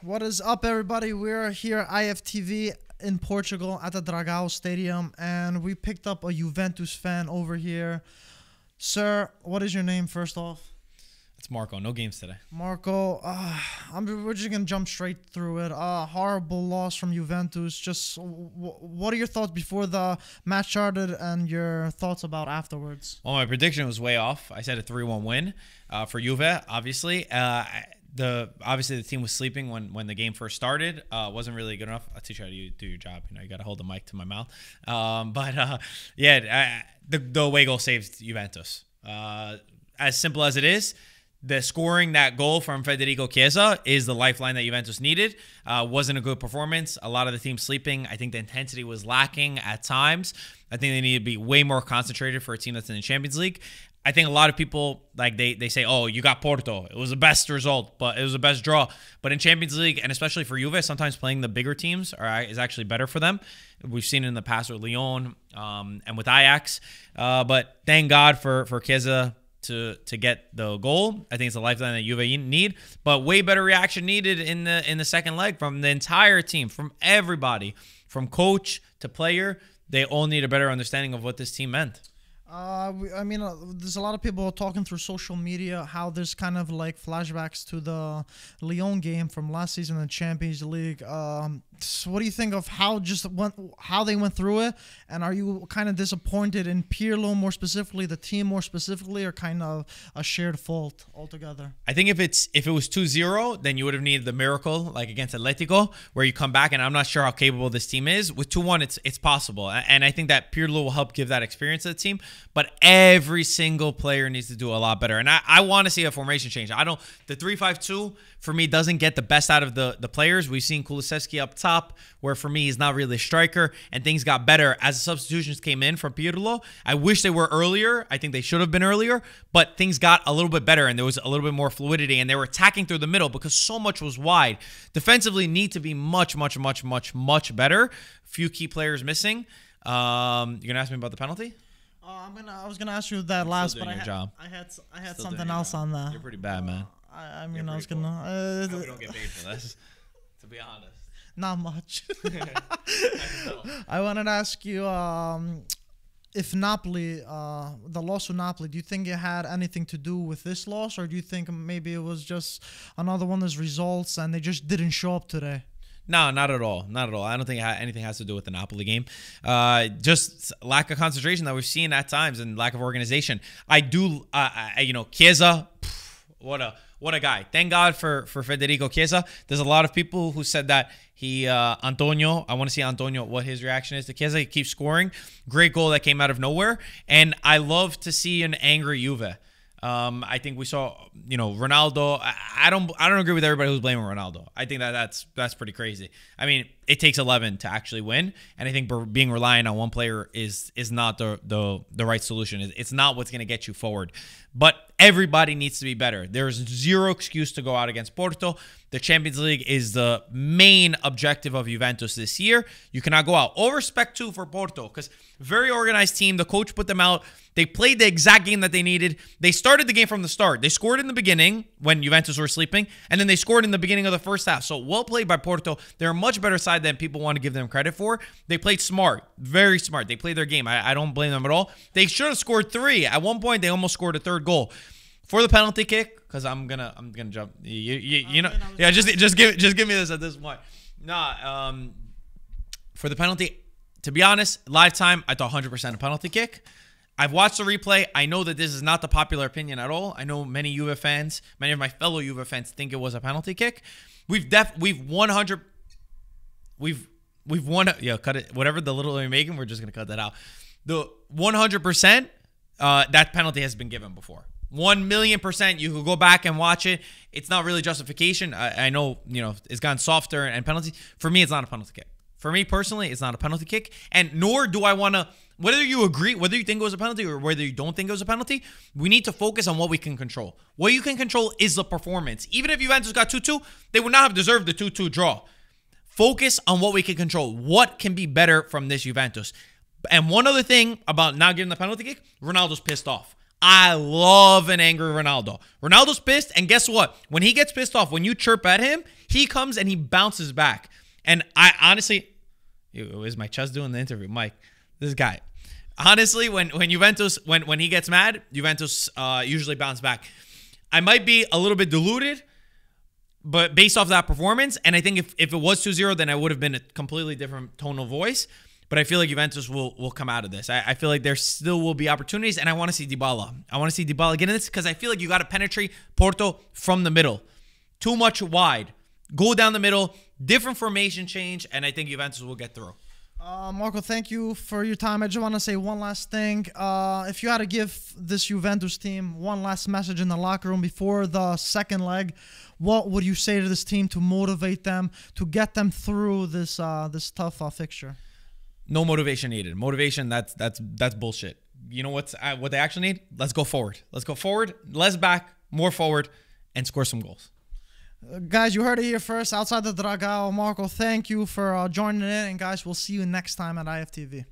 What is up, everybody? We're here at IFTV in Portugal at the Dragao Stadium, and we picked up a Juventus fan over here. Sir, what is your name, first off? It's Marco. No games today. Marco, we're just going to jump straight through it. Horrible loss from Juventus. Just what are your thoughts before the match started and your thoughts about afterwards? Well, my prediction was way off. I said a 3-1 win for Juve, obviously. Obviously the team was sleeping when the game first started. Wasn't really good enough. I'll teach you how to do your job. You got to hold the mic to my mouth. The away goal saved Juventus. As simple as it is, the scoring that goal from Federico Chiesa is the lifeline that Juventus needed. Wasn't a good performance. A lot of the team sleeping. I think the intensity was lacking at times. I think they need to be way more concentrated for a team that's in the Champions League. I think a lot of people, like, they say, oh, you got Porto. It was the best result, but it was the best draw. But in Champions League, and especially for Juve, sometimes playing the bigger teams is actually better for them. We've seen it in the past with Lyon and with Ajax. But thank God for Chiesa to get the goal. I think it's a lifeline that Juve need. But way better reaction needed in the second leg from the entire team, from everybody, from coach to player. They all need a better understanding of what this team meant. There's a lot of people talking through social media how there's kind of like flashbacks to the Lyon game from last season in the Champions League. So what do you think of how they went through it? And are you kind of disappointed in Pirlo more specifically, the team more specifically, or kind of a shared fault altogether? I think if it was 2-0, then you would have needed the miracle like against Atletico, where you come back, and I'm not sure how capable this team is. With 2-1, it's possible. And I think that Pirlo will help give that experience to the team. But every single player needs to do a lot better. And I want to see a formation change. The 3-5-2 for me doesn't get the best out of the players. We've seen Kulusevski up top, where for me he's not really a striker, and things got better as the substitutions came in from Pirlo. I wish they were earlier. I think they should have been earlier, but things got a little bit better, and there was a little bit more fluidity, and they were attacking through the middle because so much was wide. Defensively need to be much better. Few key players missing. You're gonna ask me about the penalty? I was gonna ask you that last, but I had something else on that. You're pretty bad, man. I was gonna. We don't get paid for this, to be honest. Not much. I wanted to ask you if Napoli, the loss to Napoli, do you think it had anything to do with this loss, or do you think maybe it was just another one of those results and they just didn't show up today? No, not at all. Not at all. I don't think anything has to do with the Napoli game. Just lack of concentration that we've seen at times and lack of organization. Chiesa, what a guy. Thank God for Federico Chiesa. There's a lot of people who said that Antonio, I want to see Antonio, what his reaction is to Chiesa. He keeps scoring. Great goal that came out of nowhere. And I love to see an angry Juve. I think we saw, Ronaldo. I don't agree with everybody who's blaming Ronaldo. I think that's pretty crazy. I mean, it takes 11 to actually win, and I think being reliant on one player is not the right solution. It's not what's going to get you forward. But everybody needs to be better. There's zero excuse to go out against Porto. The Champions League is the main objective of Juventus this year. You cannot go out. All respect, too, for Porto, because very organized team. The coach put them out. They played the exact game that they needed. They started the game from the start. They scored in the beginning when Juventus were sleeping, and then they scored in the beginning of the first half. So well played by Porto. They're a much better side than people want to give them credit for. They played smart, very smart. They played their game. I don't blame them at all. They should have scored 3. At one point, they almost scored a third goal. For the penalty kick, because I'm gonna jump. Just give me this at this point. For the penalty, to be honest, live time, I thought 100% a penalty kick. I've watched the replay. I know that this is not the popular opinion at all. I know many Juve fans, many of my fellow Juve fans think it was a penalty kick. We've won. Cut it. Whatever the little you're making, we're just gonna cut that out. The 100%, that penalty has been given before. 1,000,000%. You could go back and watch it. It's not really justification. I know, it's gotten softer and penalty. For me, it's not a penalty kick. For me personally, it's not a penalty kick. And nor do I want to, whether you agree, whether you think it was a penalty or whether you don't think it was a penalty, we need to focus on what we can control. What you can control is the performance. Even if Juventus got 2-2, they would not have deserved the 2-2 draw. Focus on what we can control. What can be better from this Juventus? And one other thing about not getting the penalty kick, Ronaldo's pissed off. I love an angry Ronaldo. Ronaldo's pissed, and guess what? When he gets pissed off, when you chirp at him, he comes and he bounces back. And I honestly, is my chest doing the interview? Mike, this guy. Honestly, when Juventus, when he gets mad, Juventus usually bounce back. I might be a little bit deluded, but based off that performance, and I think if it was 2-0, then I would have been a completely different tonal voice. But I feel like Juventus will come out of this. I feel like there still will be opportunities, and I want to see Dybala. I want to see Dybala get in this because I feel like you got to penetrate Porto from the middle. Too much wide. Go down the middle, different formation change, and I think Juventus will get through. Marco, thank you for your time. I just want to say one last thing. If you had to give this Juventus team one last message in the locker room before the second leg, what would you say to this team to motivate them, to get them through this tough fixture? No motivation needed. Motivation, that's bullshit. You know what they actually need? Let's go forward. Let's go forward, less back, more forward, and score some goals. Guys, you heard it here first. Outside the Dragao, Marco, thank you for joining in. And guys, we'll see you next time at IFTV.